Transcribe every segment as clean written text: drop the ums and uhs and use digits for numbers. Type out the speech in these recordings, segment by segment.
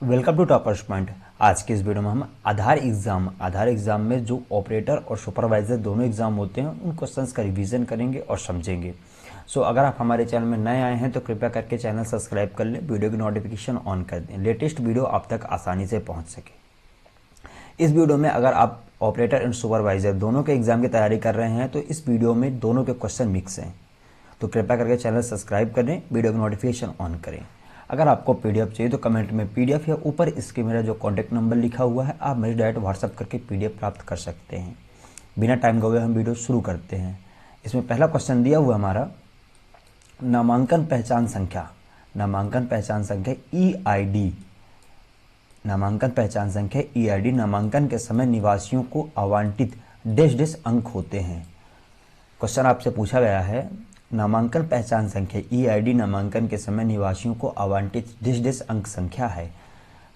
Welcome to toppers point. आज के इस वीडियो में हम आधार एग्जाम में जो ऑपरेटर और सुपरवाइजर दोनों एग्जाम होते हैं उन क्वेश्चंस का रिवीजन करेंगे और समझेंगे। अगर आप हमारे चैनल में नए आए हैं तो कृपया करके चैनल सब्सक्राइब कर लें, वीडियो की नोटिफिकेशन ऑन कर दें, लेटेस्ट वीडियो आप तक आसानी से पहुँच सके। इस वीडियो में अगर आप ऑपरेटर एंड सुपरवाइजर दोनों के एग्जाम की तैयारी कर रहे हैं तो इस वीडियो में दोनों के क्वेश्चन मिक्स हैं, तो कृपया करके चैनल सब्सक्राइब करें, वीडियो की नोटिफिकेशन ऑन करें। अगर आपको पीडीएफ चाहिए तो कमेंट में पीडीएफ या ऊपर इसके मेरा जो कॉन्टैक्ट नंबर लिखा हुआ है आप मेरे डायरेक्ट व्हाट्सअप करके पीडीएफ प्राप्त कर सकते हैं। बिना टाइम गवाए हम वीडियो शुरू करते हैं। इसमें पहला क्वेश्चन दिया हुआ हमारा नामांकन पहचान संख्या EID नामांकन के समय निवासियों को आवंटित डैश अंक होते हैं। क्वेश्चन आपसे पूछा गया है नामांकन पहचान संख्या EID नामांकन के समय निवासियों को आवंटित डैश अंक संख्या है।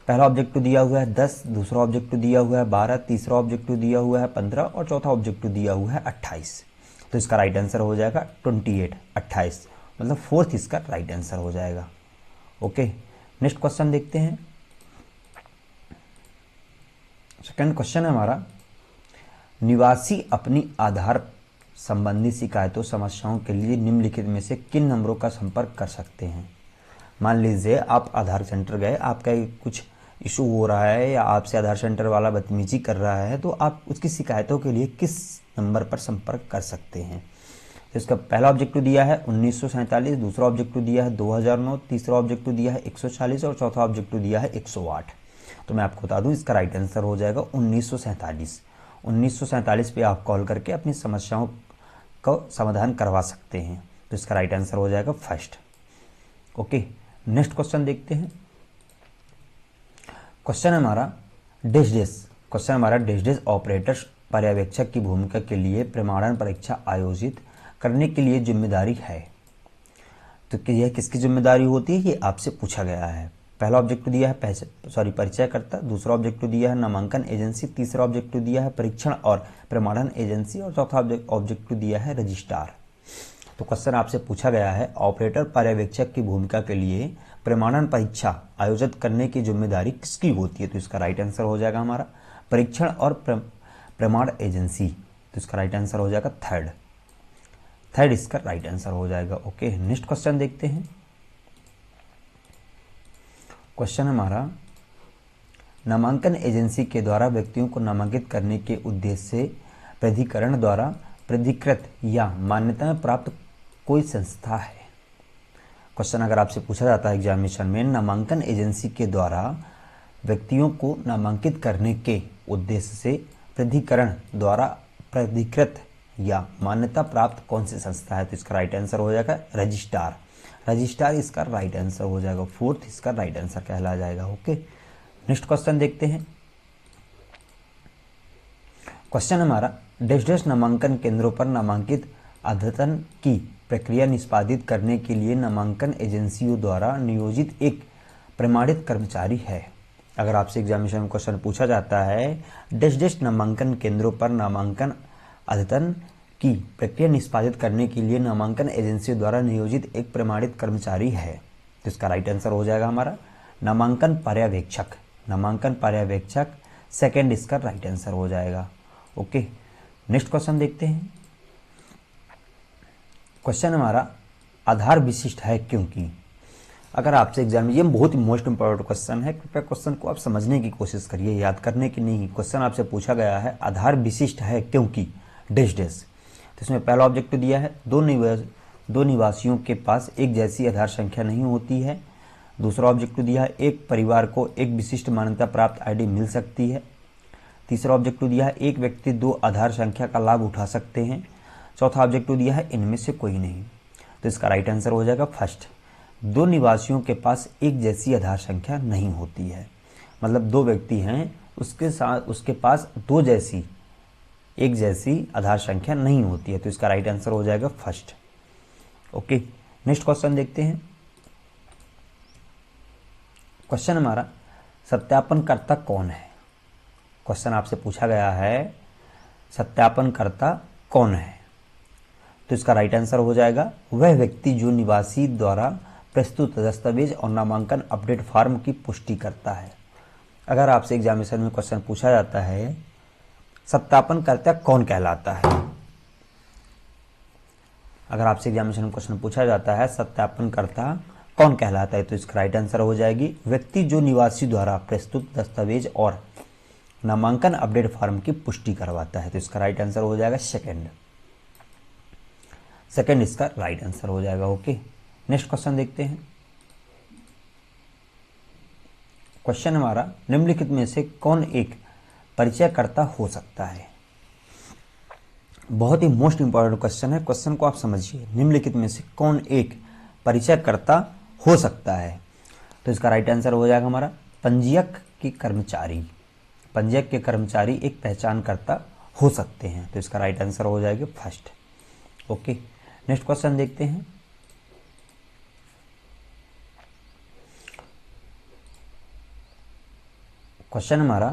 पहला ऑब्जेक्टिव दिया हुआ है 10, दूसरा ऑब्जेक्टिव दिया हुआ है 12, तीसरा ऑब्जेक्टिव दिया हुआ है 15 और चौथा ऑब्जेक्टिव दिया हुआ है 28। तो इसका राइट आंसर हो जाएगा 28, मतलब फोर्थ इसका राइट आंसर हो जाएगा। ओके, नेक्स्ट क्वेश्चन देखते हैं। सेकंड क्वेश्चन है हमारा निवासी अपनी आधार संबंधी शिकायतों समस्याओं के लिए निम्नलिखित में से किन नंबरों का संपर्क कर सकते हैं। मान लीजिए आप आधार सेंटर गए, आपका कुछ इशू हो रहा है या आपसे आधार सेंटर वाला बदतमीजी कर रहा है, तो आप उसकी शिकायतों के लिए किस नंबर पर संपर्क कर सकते हैं। तो इसका पहला ऑब्जेक्टिव दिया है 1947, दूसरा ऑब्जेक्टिव दिया है 2009, तीसरा ऑब्जेक्टिव दिया है 140 और चौथा ऑब्जेक्टिव दिया है 108। तो मैं आपको बता दूं इसका राइट आंसर हो जाएगा 1947 पे आप कॉल करके अपनी समस्याओं को समाधान करवा सकते हैं। तो इसका राइट आंसर हो जाएगा फर्स्ट। ओके, नेक्स्ट क्वेश्चन देखते हैं। क्वेश्चन हमारा डैश ऑपरेटर्स पर्यवेक्षक की भूमिका के लिए प्रमाणन परीक्षा आयोजित करने के लिए जिम्मेदारी है। तो यह किसकी जिम्मेदारी होती है ये आपसे पूछा गया है। पहला ऑब्जेक्टिव दिया है परिचयकर्ता, दूसरा ऑब्जेक्टिव दिया है नामांकन एजेंसी, तीसरा ऑब्जेक्टिव दिया है परीक्षण और प्रमाणन एजेंसी और चौथा ऑब्जेक्टिव दिया है रजिस्ट्रार। तो क्वेश्चन आपसे पूछा गया है ऑपरेटर पर्यवेक्षक की भूमिका के लिए प्रमाणन परीक्षा आयोजित करने की जिम्मेदारी किसकी होती है। तो इसका राइट आंसर हो जाएगा हमारा परीक्षण और प्रमाण एजेंसी। तो इसका राइट आंसर हो जाएगा थर्ड इसका राइट आंसर हो जाएगा। ओके, नेक्स्ट क्वेश्चन देखते हैं। क्वेश्चन हमारा नामांकन एजेंसी के द्वारा व्यक्तियों को नामांकित करने के उद्देश्य से प्राधिकरण द्वारा प्राधिकृत या मान्यता प्राप्त कोई संस्था है। क्वेश्चन अगर आपसे पूछा जाता है एग्जामिनेशन में नामांकन एजेंसी के द्वारा व्यक्तियों को नामांकित करने के उद्देश्य से प्राधिकरण द्वारा प्राधिकृत या मान्यता प्राप्त कौन सी संस्था है। तो इसका राइट आंसर हो जाएगा रजिस्ट्रार इसका राइट आंसर हो जाएगा, फोर्थ इसका राइट आंसर कहला जाएगा। ओके, नेक्स्ट क्वेश्चन देखते हैं। क्वेश्चन हमारा डैश नामांकन केंद्रों पर नामांकित अद्यतन की प्रक्रिया निष्पादित करने के लिए नामांकन एजेंसियों द्वारा नियोजित एक प्रमाणित कर्मचारी है। अगर आपसे एग्जामिनेशन में क्वेश्चन पूछा जाता है डैश नामांकन केंद्रों पर नामांकन अद्यतन की प्रक्रिया निष्पादित करने के लिए नामांकन एजेंसी द्वारा नियोजित एक प्रमाणित कर्मचारी है, तो इसका राइट आंसर हो जाएगा हमारा नामांकन पर्यवेक्षक सेकंड इसका राइट आंसर हो जाएगा। ओके, नेक्स्ट क्वेश्चन देखते हैं। क्वेश्चन हमारा आधार विशिष्ट है क्योंकि। अगर आपसे एग्जाम में ये बहुत ही मोस्ट इंपॉर्टेंट क्वेश्चन है, कृपया क्वेश्चन को आप समझने की कोशिश करिए, याद करने की नहीं। क्वेश्चन आपसे पूछा गया है आधार विशिष्ट है क्योंकि डैश। तो इसमें पहला ऑब्जेक्टिव दिया है दो निवासियों के पास एक जैसी आधार संख्या नहीं होती है। दूसरा ऑब्जेक्टिव दिया है एक परिवार को एक विशिष्ट मान्यता प्राप्त आईडी मिल सकती है। तीसरा ऑब्जेक्टिव दिया है एक व्यक्ति दो आधार संख्या का लाभ उठा सकते हैं। चौथा ऑब्जेक्टिव दिया है इनमें से कोई नहीं। तो इसका राइट आंसर हो जाएगा फर्स्ट, दो निवासियों के पास एक जैसी आधार संख्या नहीं होती है। मतलब दो व्यक्ति हैं, उसके पास एक जैसी आधार संख्या नहीं होती है। तो इसका राइट आंसर हो जाएगा फर्स्ट। ओके, नेक्स्ट क्वेश्चन देखते हैं। क्वेश्चन हमारा सत्यापनकर्ता कौन है। क्वेश्चन आपसे पूछा गया है सत्यापनकर्ता कौन है। तो इसका राइट आंसर हो जाएगा वह व्यक्ति जो निवासी द्वारा प्रस्तुत दस्तावेज और नामांकन अपडेट फॉर्म की पुष्टि करता है। अगर आपसे एग्जामिनेशन में क्वेश्चन पूछा जाता है सत्यापनकर्ता कौन कहलाता है, अगर आपसे एग्जामिनेशन में क्वेश्चन पूछा जाता है सत्यापनकर्ता कौन कहलाता है, तो इसका राइट आंसर हो जाएगी व्यक्ति जो निवासी द्वारा प्रस्तुत दस्तावेज और नामांकन अपडेट फॉर्म की पुष्टि करवाता है। तो इसका राइट आंसर हो जाएगा सेकंड इसका राइट आंसर हो जाएगा। ओके, नेक्स्ट क्वेश्चन देखते हैं। क्वेश्चन हमारा निम्नलिखित में से कौन एक परिचयकर्ता हो सकता है। बहुत ही मोस्ट इंपॉर्टेंट क्वेश्चन है, क्वेश्चन को आप समझिए। निम्नलिखित में से कौन एक परिचयकर्ता हो सकता है, तो इसका राइट आंसर हो जाएगा हमारा पंजीयक के कर्मचारी। पंजीयक के कर्मचारी एक पहचानकर्ता हो सकते हैं, तो इसका राइट आंसर हो जाएगा फर्स्ट। ओके, नेक्स्ट क्वेश्चन देखते हैं। क्वेश्चन हमारा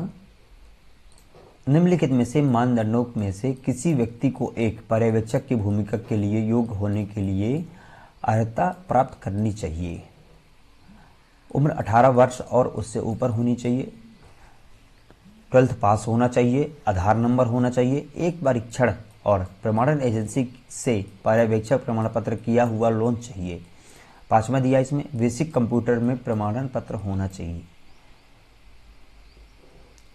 निम्नलिखित में से मानदंडों में से किसी व्यक्ति को एक पर्यवेक्षक की भूमिका के लिए योग्य होने के लिए अर्हता प्राप्त करनी चाहिए। उम्र 18 वर्ष और उससे ऊपर होनी चाहिए, 12th पास होना चाहिए, आधार नंबर होना चाहिए, एक परीक्षण और प्रमाणन एजेंसी से पर्यवेक्षक प्रमाण पत्र किया हुआ लोन चाहिए। 5वां दिया इसमें बेसिक कंप्यूटर में प्रमाणन पत्र होना चाहिए।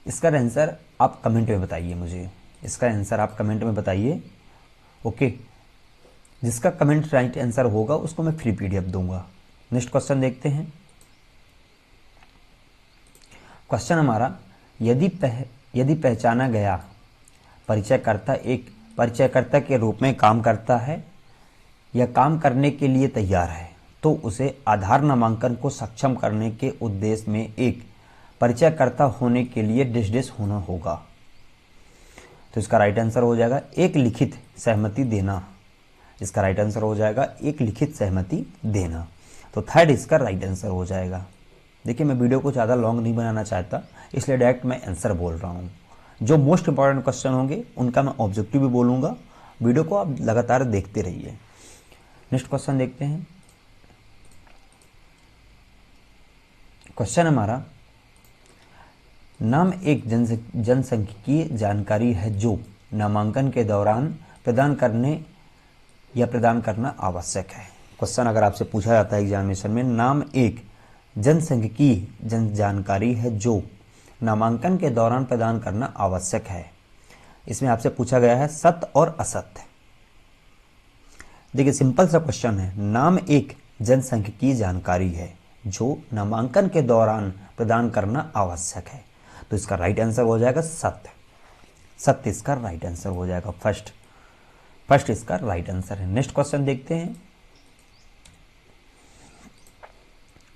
इसका आंसर आप कमेंट में बताइए मुझे, इसका आंसर आप कमेंट में बताइए। ओके, जिसका कमेंट राइट आंसर होगा उसको मैं फ्री पीडीएफ दूंगा। नेक्स्ट क्वेश्चन देखते हैं। क्वेश्चन हमारा यदि पहचाना गया परिचयकर्ता एक परिचयकर्ता के रूप में काम करता है या काम करने के लिए तैयार है, तो उसे आधार नामांकन को सक्षम करने के उद्देश्य में एक परिचयकर्ता होने के लिए डिस होना होगा। तो इसका राइट आंसर हो जाएगा एक लिखित सहमति देना। इसका राइट आंसर हो जाएगा एक लिखित सहमति देना। तो थर्ड इसका राइट आंसर हो जाएगा। देखिए, मैं वीडियो को ज़्यादा लॉन्ग नहीं बनाना चाहता, इसलिए डायरेक्ट मैं आंसर बोल रहा हूँ। जो मोस्ट इंपॉर्टेंट क्वेश्चन होंगे उनका मैं ऑब्जेक्टिव भी बोलूँगा। वीडियो को आप लगातार देखते रहिए। नेक्स्ट क्वेश्चन देखते हैं। क्वेश्चन हमारा नाम एक जनसांख्यिकीय जानकारी है जो नामांकन के दौरान प्रदान करना आवश्यक है। क्वेश्चन अगर आपसे पूछा जाता है एग्जामिनेशन में, नाम एक जनसांख्यिकीय जानकारी है जो नामांकन के दौरान प्रदान करना आवश्यक है। इसमें आपसे पूछा गया है सत्य और असत्य। देखिए, सिंपल सा क्वेश्चन है, नाम एक जनसांख्यिकीय जानकारी है जो नामांकन के दौरान प्रदान करना आवश्यक है। तो इसका राइट आंसर हो जाएगा सत्य इसका राइट आंसर हो जाएगा। फर्स्ट इसका राइट आंसर है। नेक्स्ट क्वेश्चन देखते हैं।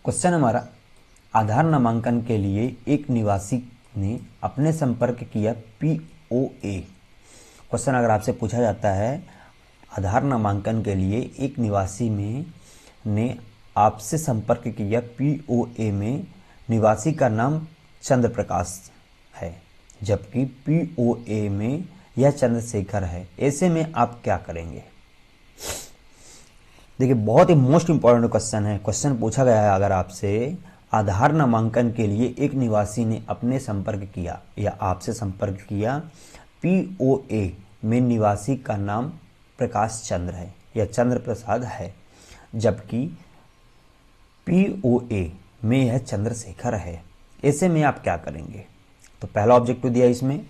क्वेश्चन हमारा आधार नामांकन के लिए एक निवासी ने अपने संपर्क किया POA। क्वेश्चन अगर आपसे पूछा जाता है आधार नामांकन के लिए एक निवासी ने आपसे संपर्क किया POA में निवासी का नाम चंद्र प्रकाश है, जबकि POA में यह चंद्रशेखर है, ऐसे में आप क्या करेंगे। देखिए, बहुत ही मोस्ट इंपॉर्टेंट क्वेश्चन है। क्वेश्चन पूछा गया है अगर आपसे आधार नामांकन के लिए एक निवासी ने अपने संपर्क किया या आपसे संपर्क किया POA में निवासी का नाम प्रकाश चंद्र है या चंद्र प्रसाद है, जबकि POA में यह चंद्रशेखर है, ऐसे में आप क्या करेंगे। तो पहला ऑब्जेक्टिव दिया इसमें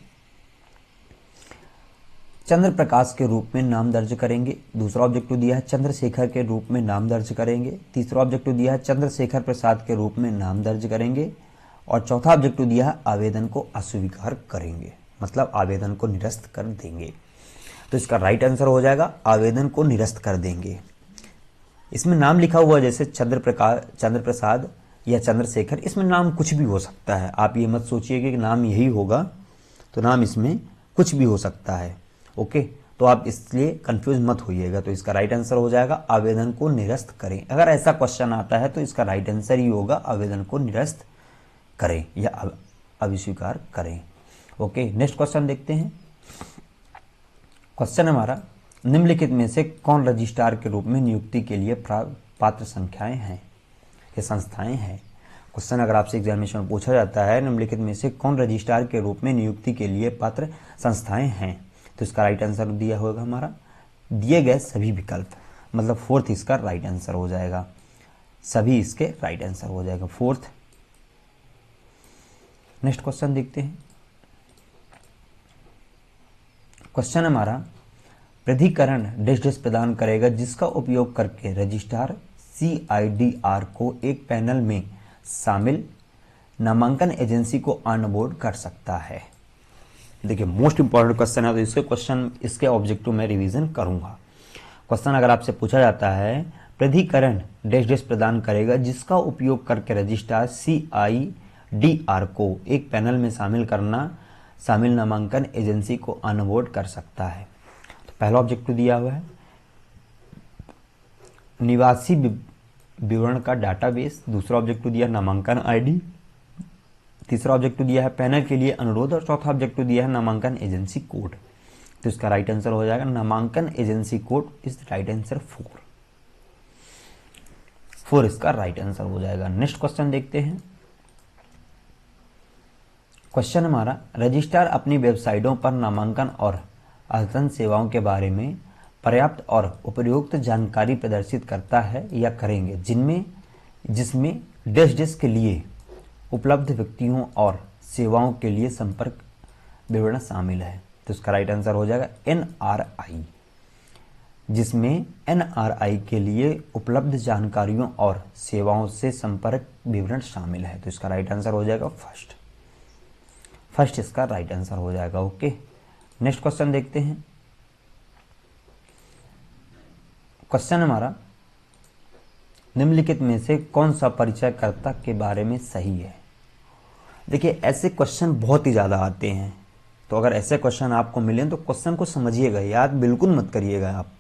चंद्र प्रकाश के रूप में नाम दर्ज करेंगे। दूसरा ऑब्जेक्टिव दिया है चंद्रशेखर के रूप में नाम दर्ज करेंगे। तीसरा ऑब्जेक्टिव दिया है चंद्रशेखर प्रसाद के रूप में नाम दर्ज करेंगे। और चौथा ऑब्जेक्टिव दिया है आवेदन को अस्वीकार करेंगे, मतलब आवेदन को निरस्त कर देंगे। तो इसका राइट आंसर हो जाएगा आवेदन को निरस्त कर देंगे। इसमें नाम लिखा हुआ जैसे चंद्र प्रसाद या चंद्रशेखर, इसमें नाम कुछ भी हो सकता है। आप ये मत सोचिए कि नाम यही होगा, तो नाम इसमें कुछ भी हो सकता है। ओके, तो आप इसलिए कंफ्यूज मत होइएगा। तो इसका राइट आंसर हो जाएगा आवेदन को निरस्त करें। अगर ऐसा क्वेश्चन आता है तो इसका राइट आंसर ही होगा आवेदन को निरस्त करें या अस्वीकार करें। ओके, नेक्स्ट क्वेश्चन देखते हैं। क्वेश्चन हमारा निम्नलिखित में से कौन रजिस्ट्रार के रूप में नियुक्ति के लिए पात्र संख्याएं हैं। ये संस्थाएं हैं। क्वेश्चन अगर आपसे एग्जामिनेशन में पूछा जाता है निम्नलिखित में से कौन रजिस्ट्रार के रूप में नियुक्ति के लिए पात्र संस्थाएं हैं, तो इसका राइट आंसर दिया होगा हमारा दिए गए सभी विकल्प, मतलब फोर्थ इसका राइट आंसर हो जाएगा, सभी इसके राइट आंसर हो जाएगा फोर्थ। नेक्स्ट क्वेश्चन देखते हैं। क्वेश्चन हमारा प्राधिकरण डैश प्रदान करेगा जिसका उपयोग करके रजिस्ट्रार CIDR को एक पैनल में शामिल नामांकन एजेंसी को ऑनबोर्ड कर सकता है। देखिए मोस्ट इंपॉर्टेंट क्वेश्चन है, तो इसके क्वेश्चन इसके ऑब्जेक्टिव में रिवीजन करूंगा। क्वेश्चन अगर आपसे पूछा जाता है प्राधिकरण डैश प्रदान करेगा जिसका उपयोग करके रजिस्ट्रार CIDR को एक पैनल में शामिल नामांकन एजेंसी को ऑनबोर्ड कर सकता है। तो पहला ऑब्जेक्टिव दिया हुआ है निवासी विवरण का डाटाबेस, दूसरा ऑब्जेक्टिव दिया नामांकन ID, तीसरा ऑब्जेक्टिव दिया है पैनल के लिए अनुरोध और चौथा ऑब्जेक्टिव दिया है नामांकन एजेंसी कोड। तो इसका राइट आंसर हो जाएगा नामांकन agency code is right answer 4 इसका राइट आंसर हो जाएगा। नेक्स्ट क्वेश्चन देखते हैं। क्वेश्चन हमारा रजिस्ट्रार अपनी वेबसाइटों पर नामांकन और अध्ययन सेवाओं के बारे में पर्याप्त और उपयुक्त जानकारी प्रदर्शित करता है या करेंगे जिसमें डैश के लिए उपलब्ध व्यक्तियों और सेवाओं के लिए संपर्क विवरण शामिल है। तो इसका राइट आंसर हो जाएगा NRI, जिसमें NRI के लिए उपलब्ध जानकारियों और सेवाओं से संपर्क विवरण शामिल है। तो इसका राइट आंसर हो जाएगा फर्स्ट इसका राइट आंसर हो जाएगा। ओके, नेक्स्ट क्वेश्चन देखते हैं। क्वेश्चन हमारा निम्नलिखित में से कौन सा परिचयकर्ता के बारे में सही है। देखिए ऐसे क्वेश्चन बहुत ही ज़्यादा आते हैं, तो अगर ऐसे क्वेश्चन आपको मिले तो क्वेश्चन को समझिएगा, याद बिल्कुल मत करिएगा आप।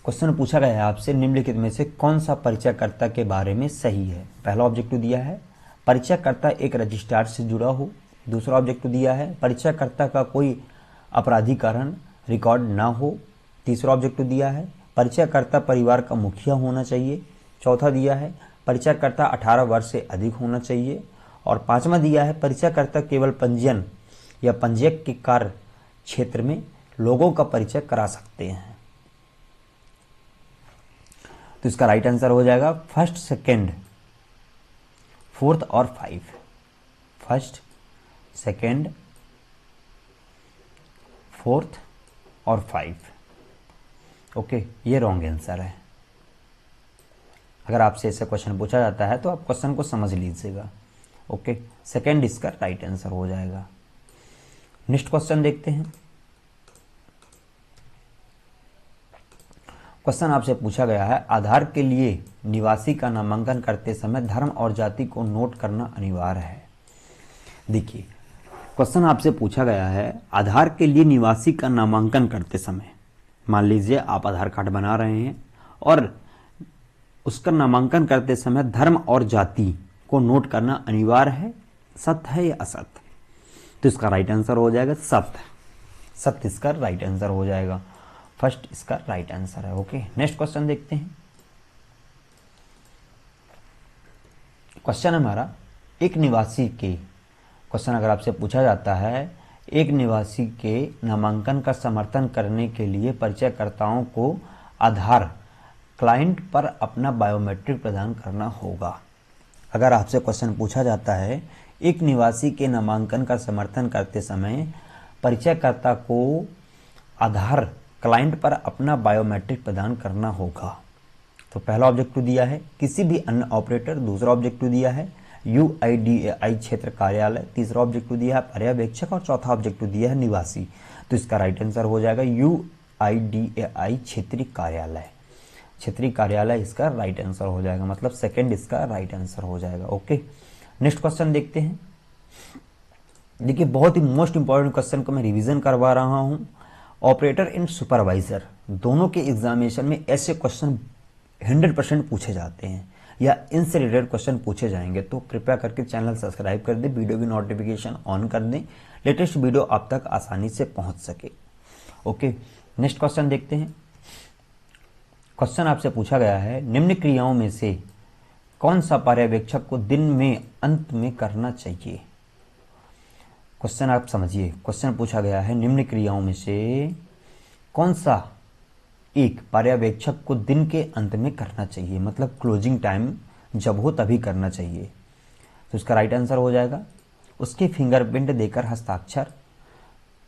क्वेश्चन पूछा गया है आपसे निम्नलिखित में से कौन सा परिचयकर्ता के बारे में सही है। पहला ऑब्जेक्टिव दिया है परिचयकर्ता एक रजिस्ट्रार से जुड़ा हो, दूसरा ऑब्जेक्टिव दिया है परिचयकर्ता का कोई आपराधिकरण रिकॉर्ड ना हो, तीसरा ऑब्जेक्टिव दिया है परिचयकर्ता परिवार का मुखिया होना चाहिए, चौथा दिया है परिचयकर्ता 18 वर्ष से अधिक होना चाहिए, और पांचवा दिया है परिचयकर्ता केवल पंजीयन या पंजीयक के कार्य क्षेत्र में लोगों का परिचय करा सकते हैं। तो इसका राइट आंसर हो जाएगा फर्स्ट, सेकंड, फोर्थ और 5। फर्स्ट, सेकंड, फोर्थ और 5। ओके, ये रॉन्ग आंसर है। अगर आपसे ऐसे क्वेश्चन पूछा जाता है तो आप क्वेश्चन को समझ लीजिएगा। ओके, सेकंड इसका राइट आंसर हो जाएगा। नेक्स्ट क्वेश्चन देखते हैं। क्वेश्चन आपसे पूछा गया है आधार के लिए निवासी का नामांकन करते समय धर्म और जाति को नोट करना अनिवार्य है। देखिए क्वेश्चन आपसे पूछा गया है आधार के लिए निवासी का नामांकन करते समय, मान लीजिए आप आधार कार्ड बना रहे हैं और उसका नामांकन करते समय धर्म और जाति को नोट करना अनिवार्य है, सत्य है या असत्य। तो इसका राइट आंसर हो जाएगा सत्य इसका राइट आंसर हो जाएगा। फर्स्ट इसका राइट आंसर है। ओके, नेक्स्ट क्वेश्चन देखते हैं। क्वेश्चन हमारा एक निवासी के, क्वेश्चन अगर आपसे पूछा जाता है एक निवासी के नामांकन का समर्थन करने के लिए परिचयकर्ताओं को आधार क्लाइंट पर अपना बायोमेट्रिक प्रदान करना होगा। अगर आपसे क्वेश्चन पूछा जाता है एक निवासी के नामांकन का समर्थन करते समय परिचयकर्ता को आधार क्लाइंट पर अपना बायोमेट्रिक प्रदान करना होगा, तो पहला ऑब्जेक्टिव दिया है किसी भी अन्य ऑपरेटर, दूसरा ऑब्जेक्टिव दिया है UIDAI क्षेत्र कार्यालय, तीसरा ऑब्जेक्टिव दिया है पर्यवेक्षक और चौथा ऑब्जेक्टिव दिया है निवासी। तो इसका राइट आंसर हो जाएगा UIDAI क्षेत्रीय कार्यालय। क्षेत्रीय कार्यालय इसका राइट आंसर हो जाएगा, मतलब सेकंड इसका राइट आंसर हो जाएगा। ओके, नेक्स्ट क्वेश्चन देखते हैं। देखिए बहुत ही मोस्ट इंपॉर्टेंट क्वेश्चन को मैं रिवीजन करवा रहा हूं। ऑपरेटर एंड सुपरवाइजर दोनों के एग्जामिनेशन में ऐसे क्वेश्चन 100% पूछे जाते हैं या इनसे रिलेटेड क्वेश्चन पूछे जाएंगे, तो कृपया करके चैनल सब्सक्राइब कर दें, वीडियो की नोटिफिकेशन ऑन कर दें, लेटेस्ट वीडियो आप तक आसानी से पहुंच सके। ओके, नेक्स्ट क्वेश्चन देखते हैं। क्वेश्चन आपसे पूछा गया है निम्न क्रियाओं में से कौन सा पर्यवेक्षक को दिन में अंत में करना चाहिए। क्वेश्चन आप समझिए, क्वेश्चन पूछा गया है निम्न क्रियाओं में से कौन सा एक पर्यवेक्षक को दिन के अंत में करना चाहिए, मतलब क्लोजिंग टाइम जब हो तभी करना चाहिए। तो इसका राइट आंसर हो जाएगा उसके फिंगरप्रिंट देकर हस्ताक्षर।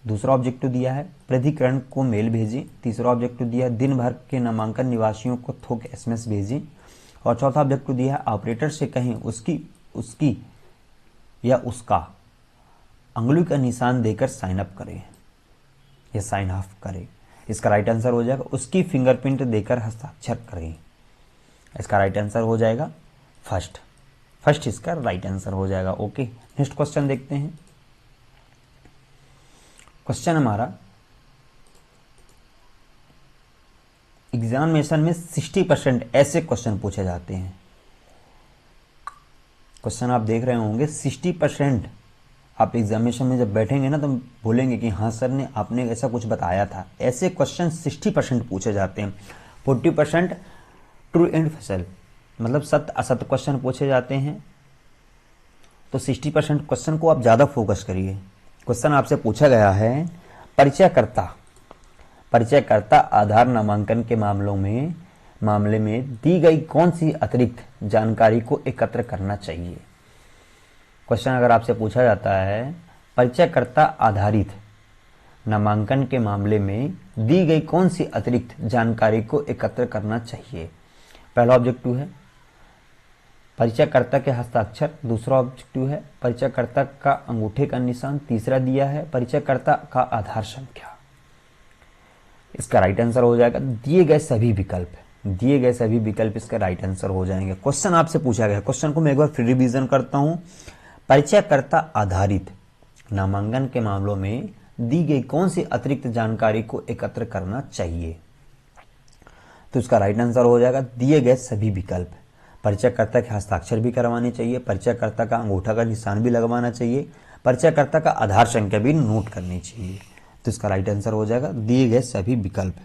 दूसरा ऑब्जेक्टिव दिया है प्राधिकरण को मेल भेजें। तीसरा ऑब्जेक्टिव दिया है दिन भर के नामांकन निवासियों को थोक एसएमएस भेजें। और चौथा ऑब्जेक्टिव दिया है ऑपरेटर से कहें उसकी या उसका अंगुली का निशान देकर साइन अप करें या साइन ऑफ करें। इसका राइट आंसर हो जाएगा उसकी फिंगरप्रिंट देकर हस्ताक्षर करें। इसका राइट आंसर हो जाएगा फर्स्ट इसका राइट आंसर हो जाएगा। ओके, नेक्स्ट क्वेश्चन देखते हैं। क्वेश्चन हमारा एग्जामिनेशन में 60% ऐसे क्वेश्चन पूछे जाते हैं। क्वेश्चन आप देख रहे होंगे 60%। आप एग्जामिनेशन में जब बैठेंगे ना तो बोलेंगे कि हाँ सर ने आपने ऐसा कुछ बताया था। ऐसे क्वेश्चन 60% पूछे जाते हैं। 40% ट्रू एंड फैसल, मतलब सत्य असत्य क्वेश्चन पूछे जाते हैं। तो 60% क्वेश्चन को आप ज़्यादा फोकस करिए। क्वेश्चन आपसे पूछा गया है परिचयकर्ता आधार नामांकन के मामले में दी गई कौन सी अतिरिक्त जानकारी को एकत्र करना चाहिए। क्वेश्चन अगर आपसे पूछा जाता है परिचयकर्ता आधारित नामांकन के मामले में दी गई कौन सी अतिरिक्त जानकारी को एकत्र करना चाहिए। पहला ऑब्जेक्टिव है परिचयकर्ता के हस्ताक्षर। दूसरा ऑब्जेक्टिव है परिचयकर्ता का अंगूठे का निशान। तीसरा दिया है परिचयकर्ता का आधार संख्या। इसका राइट आंसर हो जाएगा दिए गए सभी विकल्प इसका राइट आंसर हो जाएंगे। क्वेश्चन आपसे पूछा गया, क्वेश्चन को मैं एक बार फिर रिवीजन करता हूं। परिचयकर्ता आधारित नामांकन के मामलों में दी गई कौन सी अतिरिक्त जानकारी को एकत्र करना चाहिए। तो इसका राइट आंसर हो जाएगा दिए गए सभी विकल्प। परिचयकर्ता के हस्ताक्षर भी करवाने चाहिए, परिचयकर्ता का अंगूठा का निशान भी लगवाना चाहिए, परिचयकर्ता का आधार संख्या भी नोट करनी चाहिए। तो इसका राइट आंसर हो जाएगा दिए गए सभी विकल्प।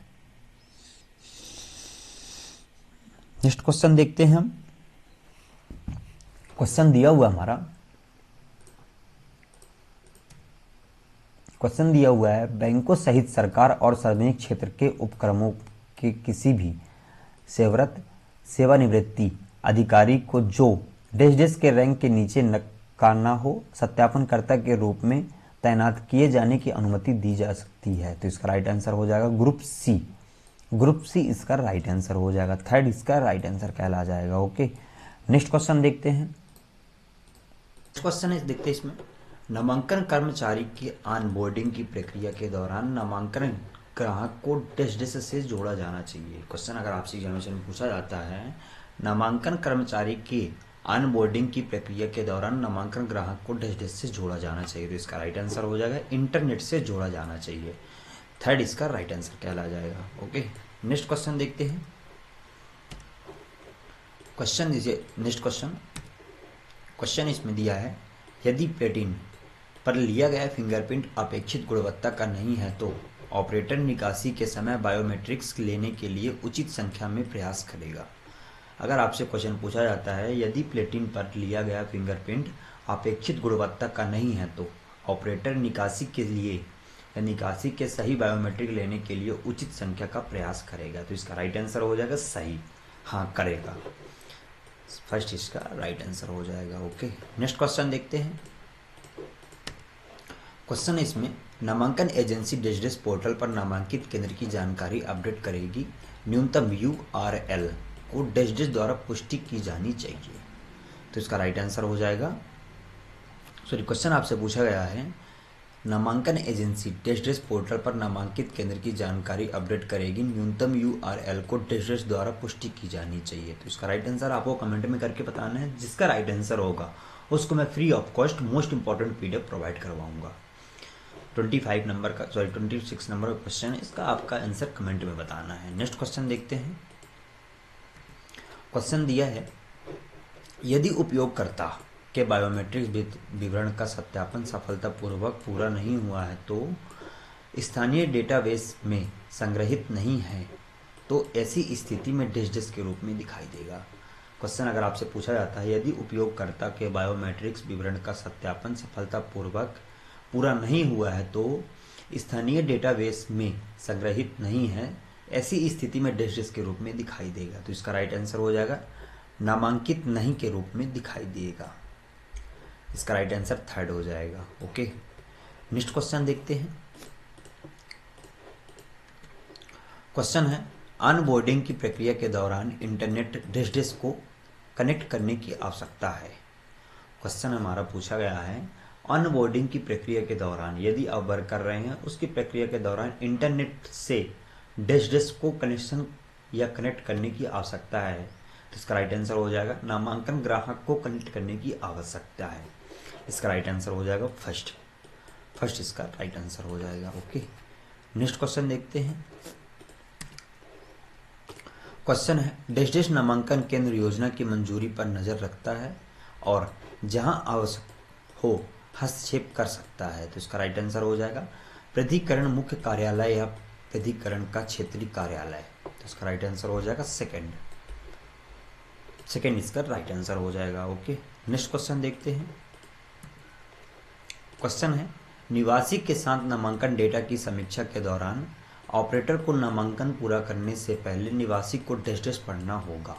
नेक्स्ट क्वेश्चन देखते हैं हम। क्वेश्चन दिया हुआ है बैंकों सहित सरकार और सार्वजनिक क्षेत्र के उपक्रमों के किसी भी सेवानिवृत्ति अधिकारी को जो डैश के रैंक के नीचे का ना हो सत्यापनकर्ता के रूप में तैनात किए जाने की अनुमति दी जा सकती है। तो इसका राइट आंसर हो जाएगा ग्रुप सी इसका राइट आंसर हो जाएगा। थर्ड इसका राइट आंसर कहला जाएगा। ओके, नेक्स्ट क्वेश्चन देखते हैं। क्वेश्चन देखते हैं इसमें नामांकन कर्मचारी की ऑनबोर्डिंग की प्रक्रिया के दौरान नामांकन ग्राहक को डैश से जोड़ा जाना चाहिए। क्वेश्चन अगर आपसे एग्जामिनेशन में पूछा जाता है नामांकन कर्मचारी के ऑनबोर्डिंग की प्रक्रिया के दौरान नामांकन ग्राहक को डैश से जोड़ा जाना चाहिए। तो इसका राइट आंसर हो जाएगा इंटरनेट से जोड़ा जाना चाहिए। थर्ड इसका राइट आंसर कहला जाएगा। ओके, नेक्स्ट क्वेश्चन देखते हैं। क्वेश्चन दीजिए नेक्स्ट क्वेश्चन इसमें दिया है यदि प्लेटिन पर लिया गया फिंगरप्रिंट अपेक्षित गुणवत्ता का नहीं है तो ऑपरेटर निकासी के समय बायोमेट्रिक्स लेने के लिए उचित संख्या में प्रयास करेगा। अगर आपसे क्वेश्चन पूछा जाता है यदि प्लेटिन पर लिया गया फिंगरप्रिंट अपेक्षित गुणवत्ता का नहीं है तो ऑपरेटर निकासी के सही बायोमेट्रिक लेने के लिए उचित संख्या का प्रयास करेगा। तो इसका राइट आंसर हो जाएगा सही, हाँ करेगा। फर्स्ट इसका राइट आंसर हो जाएगा। ओके, नेक्स्ट क्वेश्चन देखते हैं। क्वेश्चन इसमें नामांकन एजेंसी डैश पोर्टल पर नामांकित केंद्र की जानकारी अपडेट करेगी। न्यूनतम URL को डैश द्वारा पुष्टि की जानी चाहिए। तो इसका राइट आंसर हो जाएगा क्वेश्चन आपसे पूछा गया है नामांकन एजेंसी डैश पोर्टल पर नामांकित केंद्र की जानकारी अपडेट करेगी। न्यूनतम URL को डैश द्वारा पुष्टि की जानी चाहिए। तो इसका राइट आंसर आपको कमेंट में करके बताना है। जिसका राइट आंसर होगा उसको मैं free of cost most important PDF provide करवाऊंगा। 26 नंबर का क्वेश्चन है, इसका आपका आंसर कमेंट में बताना है। नेक्स्ट क्वेश्चन देखते हैं। क्वेश्चन दिया है यदि उपयोगकर्ता के बायोमेट्रिक विवरण का सत्यापन सफलतापूर्वक पूरा नहीं हुआ है तो स्थानीय डेटाबेस में संग्रहित नहीं है तो ऐसी स्थिति में डैश के रूप में दिखाई देगा। क्वेश्चन अगर आपसे पूछा जाता है, यदि उपयोगकर्ता के बायोमेट्रिक्स विवरण का सत्यापन सफलतापूर्वक पूरा नहीं हुआ है तो स्थानीय डेटाबेस में संग्रहित नहीं है, ऐसी स्थिति में डैश डैश के रूप में दिखाई देगा। तो इसका राइट आंसर हो जाएगा नामांकित नहीं के रूप में दिखाई देगा। इसका राइट आंसर थर्ड हो जाएगा। ओके, नेक्स्ट क्वेश्चन देखते हैं। क्वेश्चन है, ऑनबोर्डिंग की प्रक्रिया के दौरान इंटरनेट डैश डैश को कनेक्ट करने की आवश्यकता है। क्वेश्चन हमारा पूछा गया है, ऑनबोर्डिंग की प्रक्रिया के दौरान यदि आप वर्क कर रहे हैं, उसकी प्रक्रिया के दौरान इंटरनेट से डैश डैश को कनेक्शन या कनेक्ट करने की आवश्यकता है। तो इसका राइट आंसर हो जाएगा नामांकन ग्राहक को कनेक्ट करने की आवश्यकता है। इसका राइट आंसर हो जाएगा फर्स्ट इसका राइट आंसर हो जाएगा। ओके, नेक्स्ट क्वेश्चन देखते हैं। क्वेश्चन है, डैश डैश नामांकन केंद्र योजना की मंजूरी पर नजर रखता है और जहां आवश्यक हो हस्तक्षेप कर सकता है। तो इसका राइट आंसर हो जाएगा प्राधिकरण मुख्य कार्यालय या प्राधिकरण का क्षेत्रीय कार्यालय। तो इसका राइट आंसर हो जाएगा सेकंड इसका राइट आंसर हो जाएगा। ओके, नेक्स्ट क्वेश्चन देखते हैं। क्वेश्चन है, निवासी के साथ नामांकन डेटा की समीक्षा के दौरान ऑपरेटर को नामांकन पूरा करने से पहले निवासी को डैश डैश पढ़ना होगा।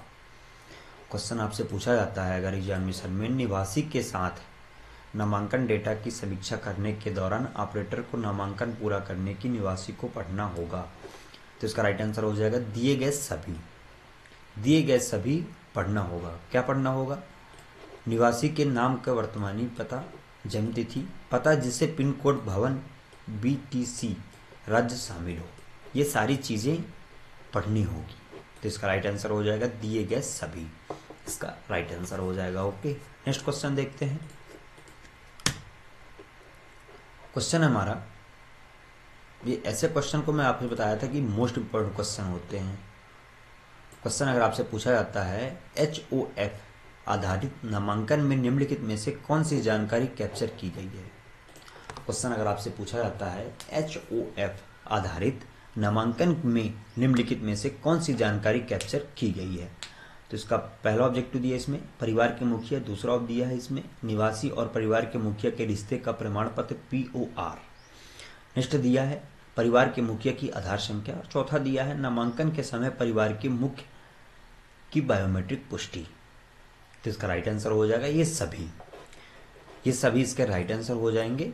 क्वेश्चन आपसे पूछा जाता है अगर एग्जामिनेशन में, निवासी के साथ नामांकन डेटा की समीक्षा करने के दौरान ऑपरेटर को नामांकन पूरा करने की निवासी को पढ़ना होगा। तो इसका राइट आंसर हो जाएगा दिए गए सभी पढ़ना होगा। क्या पढ़ना होगा? निवासी के नाम का वर्तमानी पता, जन्मतिथि, पता जिसे पिन कोड भवन BTC राज्य शामिल हो, ये सारी चीज़ें पढ़नी होगी। तो इसका राइट आंसर हो जाएगा दिए गए सभी, इसका राइट आंसर हो जाएगा। ओके, नेक्स्ट क्वेश्चन देखते हैं। क्वेश्चन हमारा, ये ऐसे क्वेश्चन को मैं आपसे बताया था कि मोस्ट इंपॉर्टेंट क्वेश्चन होते हैं। क्वेश्चन अगर आपसे पूछा जाता है, HOF आधारित नामांकन में निम्नलिखित में से कौन सी जानकारी कैप्चर की गई है। क्वेश्चन अगर आपसे पूछा जाता है, HOF आधारित नामांकन में निम्नलिखित में से कौन सी जानकारी कैप्चर की गई है। तो इसका पहला ऑब्जेक्टिव दिया इसमें परिवार के मुखिया, दूसरा ऑब्जेक्टिव दिया है इसमें निवासी और परिवार के मुखिया के रिश्ते का प्रमाण पत्र POR, नेक्स्ट दिया है परिवार के मुखिया की आधार संख्या, और चौथा दिया है नामांकन के समय परिवार के मुख्य की बायोमेट्रिक पुष्टि। तो इसका राइट आंसर हो जाएगा ये सभी इसके राइट आंसर हो जाएंगे।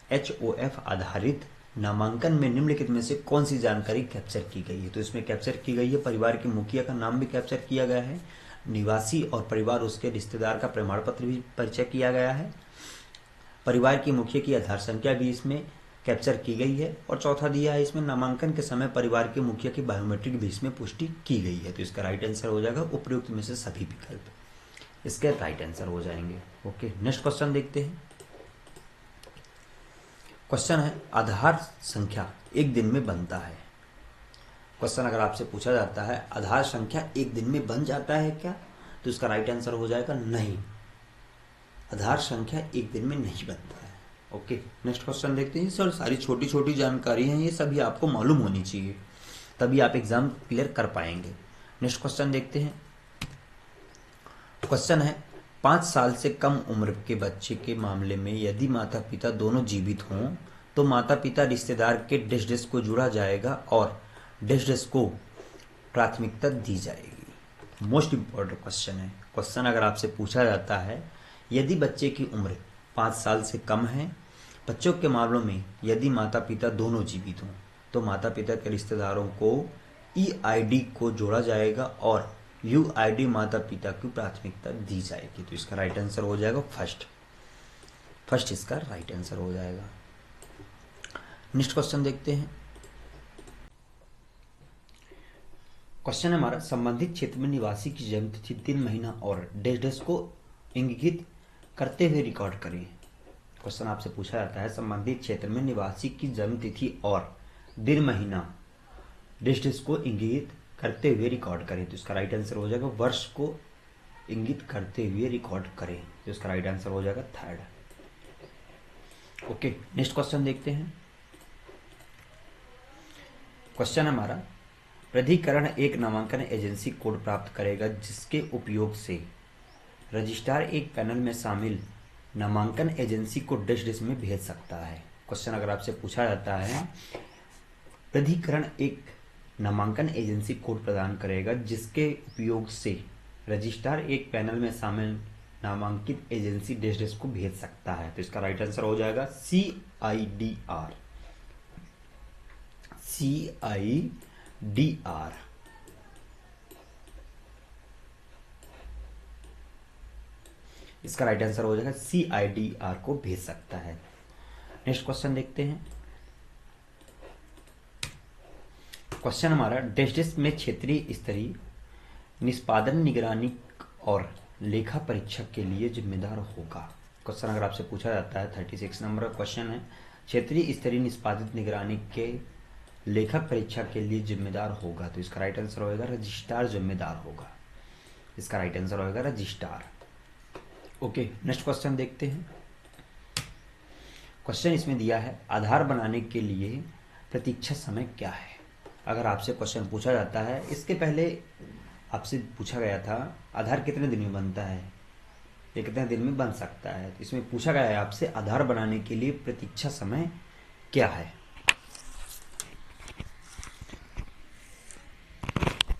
HOF आधारित नामांकन में निम्नलिखित में से कौन सी जानकारी कैप्चर की गई है। तो इसमें कैप्चर की गई है परिवार के मुखिया का नाम भी कैप्चर किया गया है, निवासी और परिवार उसके रिश्तेदार का प्रमाण पत्र भी परिचय किया गया है, परिवार की मुखिया की आधार संख्या भी इसमें कैप्चर की गई है, और चौथा दिया है इसमें नामांकन के समय परिवार के मुखिया की बायोमेट्रिक भी इसमें पुष्टि की गई है। तो इसका राइट आंसर हो जाएगा उपयुक्त में से सभी विकल्प इसके राइट आंसर हो जाएंगे। ओके, नेक्स्ट क्वेश्चन देखते हैं। क्वेश्चन है, आधार संख्या एक दिन में बनता है। क्वेश्चन अगर आपसे पूछा जाता है आधार संख्या एक दिन में बन जाता है क्या, तो इसका राइट आंसर हो जाएगा नहीं, आधार संख्या एक दिन में नहीं बनता है। ओके, नेक्स्ट क्वेश्चन देखते हैं। सर सारी छोटी छोटी जानकारी हैं, ये सभी आपको मालूम होनी चाहिए, तभी आप एग्जाम क्लियर कर पाएंगे। नेक्स्ट क्वेश्चन देखते हैं। क्वेश्चन है, 5 साल से कम उम्र के बच्चे के मामले में यदि माता पिता दोनों जीवित हों तो माता पिता रिश्तेदार के डैश डैश को जुड़ा जाएगा और डैश डैश को प्राथमिकता दी जाएगी। मोस्ट इंपॉर्टेंट क्वेश्चन है। क्वेश्चन अगर आपसे पूछा जाता है यदि बच्चे की उम्र 5 साल से कम है, बच्चों के मामलों में यदि माता पिता दोनों जीवित हों तो माता पिता के रिश्तेदारों को EID को जोड़ा जाएगा और UID माता पिता की प्राथमिकता दी जाएगी। तो इसका राइट आंसर हो जाएगा फर्स्ट इसका राइट आंसर हो जाएगा। नेक्स्ट क्वेश्चन देखते हैं। क्वेश्चन हमारा, संबंधित क्षेत्र में निवासी की जन्म तिथि, दिन, महीना और डैश डैश को इंगित करते हुए रिकॉर्ड करें। क्वेश्चन आपसे पूछा जाता है संबंधित क्षेत्र में निवासी की जन्म तिथि और दिन, महीना, डैश डैश को इंगित करते हुए रिकॉर्ड करें। तो इसका राइट आंसर हो जाएगा वर्ष को इंगित करते हुए रिकॉर्ड करें। तो इसका राइट आंसर हो जाएगा थर्ड। ओके, नेक्स्ट क्वेश्चन देखते हैं। क्वेश्चन हमारा, प्राधिकरण एक नामांकन एजेंसी कोड प्राप्त करेगा जिसके उपयोग से रजिस्ट्रार एक पैनल में शामिल नामांकन एजेंसी को डैश डैश में भेज सकता है। क्वेश्चन अगर आपसे पूछा जाता है, प्राधिकरण एक नामांकन एजेंसी कोड प्रदान करेगा जिसके उपयोग से रजिस्ट्रार एक पैनल में शामिल नामांकित एजेंसी डैश डैश को भेज सकता है। तो इसका राइट आंसर हो जाएगा CIDR। CIDR। इसका राइट आंसर हो जाएगा CIDR को भेज सकता है। नेक्स्ट क्वेश्चन देखते हैं। क्वेश्चन हमारा डैश डैश में क्षेत्रीय स्तरीय निष्पादन निगरानी और लेखा परीक्षक के लिए जिम्मेदार होगा। क्वेश्चन अगर आपसे पूछा जाता है 36 नंबर का क्वेश्चन है, क्षेत्रीय स्तरीय निष्पादित निगरानी के लेखक परीक्षक के लिए जिम्मेदार होगा। तो इसका राइट आंसर होगा रजिस्ट्रार जिम्मेदार होगा। इसका राइट आंसर होगा रजिस्ट्रार। ओके, नेक्स्ट क्वेश्चन देखते हैं। क्वेश्चन इसमें दिया है, आधार बनाने के लिए प्रतीक्षा समय क्या है। अगर आपसे क्वेश्चन पूछा जाता है, इसके पहले आपसे पूछा गया था आधार कितने दिन में बनता है, ये कितने दिन में बन सकता है। तो इसमें पूछा गया है आपसे आधार बनाने के लिए प्रतीक्षा समय क्या है।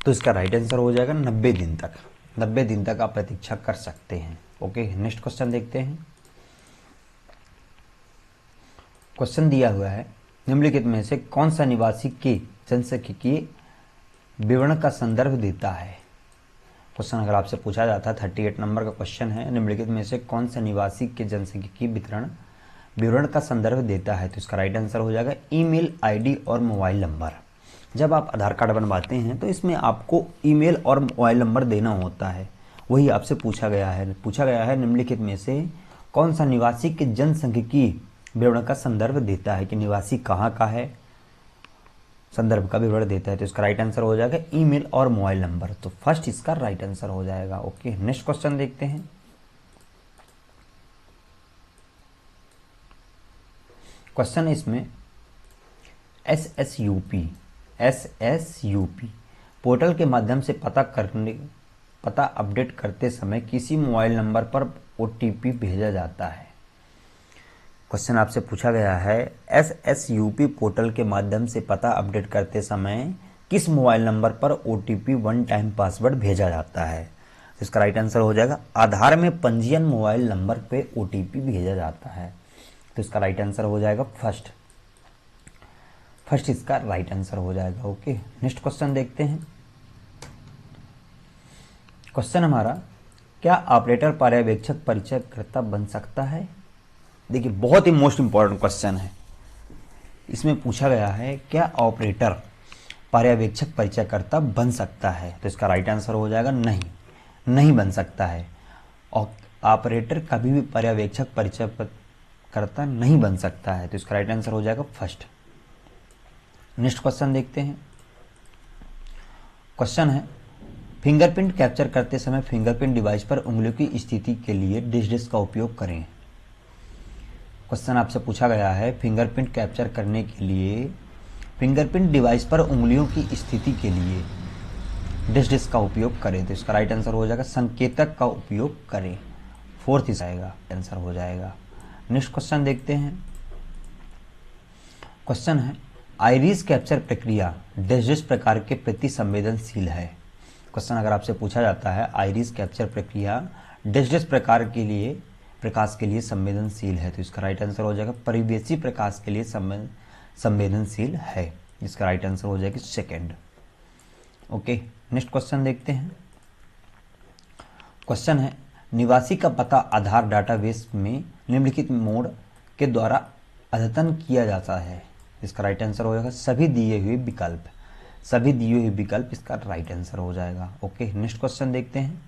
तो इसका राइट आंसर हो जाएगा 90 दिन तक। 90 दिन तक आप प्रतीक्षा कर सकते हैं। ओके, नेक्स्ट क्वेश्चन देखते हैं। क्वेश्चन दिया हुआ है, निम्नलिखित में से कौन सा निवासी के जनसांख्यिकीय विवरण का संदर्भ देता है। क्वेश्चन अगर आपसे पूछा जाता है 38 नंबर का क्वेश्चन है, निम्नलिखित में से कौन सा निवासी के जनसांख्यिकीय विवरण का संदर्भ देता है। तो इसका राइट आंसर हो जाएगा ईमेल आईडी और मोबाइल नंबर। जब आप आधार कार्ड बनवाते हैं तो इसमें आपको ईमेल और मोबाइल नंबर देना होता है, वही आपसे पूछा गया है निम्नलिखित में से कौन सा निवासी के जनसांख्यिकीय विवरण का संदर्भ देता है, कि निवासी कहाँ का है, संदर्भ का विवरण देता है। तो इसका राइट आंसर हो जाएगा ईमेल और मोबाइल नंबर। तो फर्स्ट इसका राइट आंसर हो जाएगा। ओके, नेक्स्ट क्वेश्चन देखते हैं। क्वेश्चन इसमें SSUP पोर्टल के माध्यम से पता अपडेट करते समय किसी मोबाइल नंबर पर OTP भेजा जाता है। क्वेश्चन आपसे पूछा गया है, SSUP पोर्टल के माध्यम से पता अपडेट करते समय किस मोबाइल नंबर पर OTP वन टाइम पासवर्ड भेजा जाता है। तो इसका राइट आंसर हो जाएगा आधार में पंजीयन मोबाइल नंबर पे OTP भेजा जाता है। तो इसका राइट आंसर हो जाएगा फर्स्ट इसका राइट आंसर हो जाएगा। ओके, नेक्स्ट क्वेश्चन देखते हैं। क्वेश्चन हमारा, क्या ऑपरेटर पर्यवेक्षक परिचयकर्ता बन सकता है। देखिए, बहुत ही मोस्ट इंपॉर्टेंट क्वेश्चन है। इसमें पूछा गया है, क्या ऑपरेटर पर्यवेक्षक परिचयकर्ता बन सकता है। तो इसका राइट आंसर हो जाएगा नहीं बन सकता है। और ऑपरेटर कभी भी पर्यवेक्षक परिचयकर्ता नहीं बन सकता है। तो इसका राइट आंसर हो जाएगा फर्स्ट। नेक्स्ट क्वेश्चन देखते हैं। क्वेश्चन है, फिंगरप्रिंट कैप्चर करते समय फिंगरप्रिंट डिवाइस पर उंगलियों की स्थिति के लिए डैश का उपयोग करें। क्वेश्चन आपसे पूछा गया है, फिंगरप्रिंट कैप्चर करने के लिए फिंगरप्रिंट डिवाइस पर उंगलियों की स्थिति के लिए डैश का उपयोग करें। तो इसका राइट आंसर हो जाएगा संकेतक का उपयोग करें। फोर्थ इस आएगा आंसर हो जाएगा। नेक्स्ट क्वेश्चन देखते हैं। क्वेश्चन है, आइरिस कैप्चर प्रक्रिया डैश प्रकार के प्रति संवेदनशील है। क्वेश्चन अगर आपसे पूछा जाता है, आइरिस कैप्चर प्रक्रिया डैश प्रकार के लिए प्रकाश के लिए संवेदनशील है। तो इसका राइट आंसर हो जाएगा परिवेशी प्रकाश के लिए संवेदनशील है। इसका राइट आंसर हो जाएगा सेकंड। ओके, नेक्स्ट क्वेश्चन देखते हैं। क्वेश्चन है, निवासी का पता आधार डाटाबेस में निम्नलिखित मोड के द्वारा अद्यतन किया जाता है। इसका राइट आंसर हो जाएगा सभी दिए हुए विकल्प इसका राइट आंसर हो जाएगा। ओके, नेक्स्ट क्वेश्चन देखते हैं।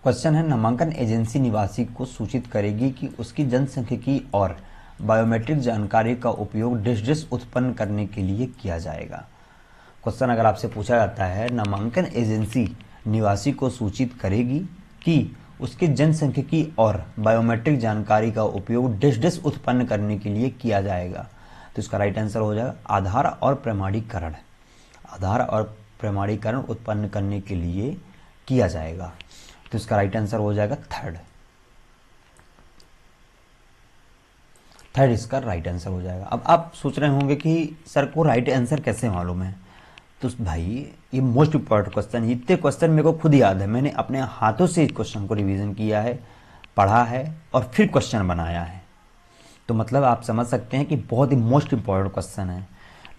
क्वेश्चन है, नामांकन एजेंसी निवासी को सूचित करेगी कि उसकी जनसांख्यिकीय और बायोमेट्रिक जानकारी का उपयोग डैश उत्पन्न करने के लिए किया जाएगा। क्वेश्चन अगर आपसे पूछा जाता है, नामांकन एजेंसी निवासी को सूचित करेगी कि उसके जनसांख्यिकीय और बायोमेट्रिक जानकारी का उपयोग डैश उत्पन्न करने के लिए किया जाएगा। तो इसका राइट आंसर हो जाएगा आधार और प्रमाणीकरण। आधार और प्रमाणीकरण उत्पन्न करने के लिए किया जाएगा, तो इसका राइट आंसर हो जाएगा थर्ड। थर्ड इसका राइट आंसर हो जाएगा। अब आप सोच रहे होंगे कि सर को राइट आंसर कैसे मालूम है, तो भाई ये मोस्ट इंपॉर्टेंट क्वेश्चन है। इतने क्वेश्चन मेरे को खुद याद है, मैंने अपने हाथों से इस क्वेश्चन को रिवीजन किया है, पढ़ा है और फिर क्वेश्चन बनाया है। तो मतलब आप समझ सकते हैं कि बहुत ही मोस्ट इंपॉर्टेंट क्वेश्चन है।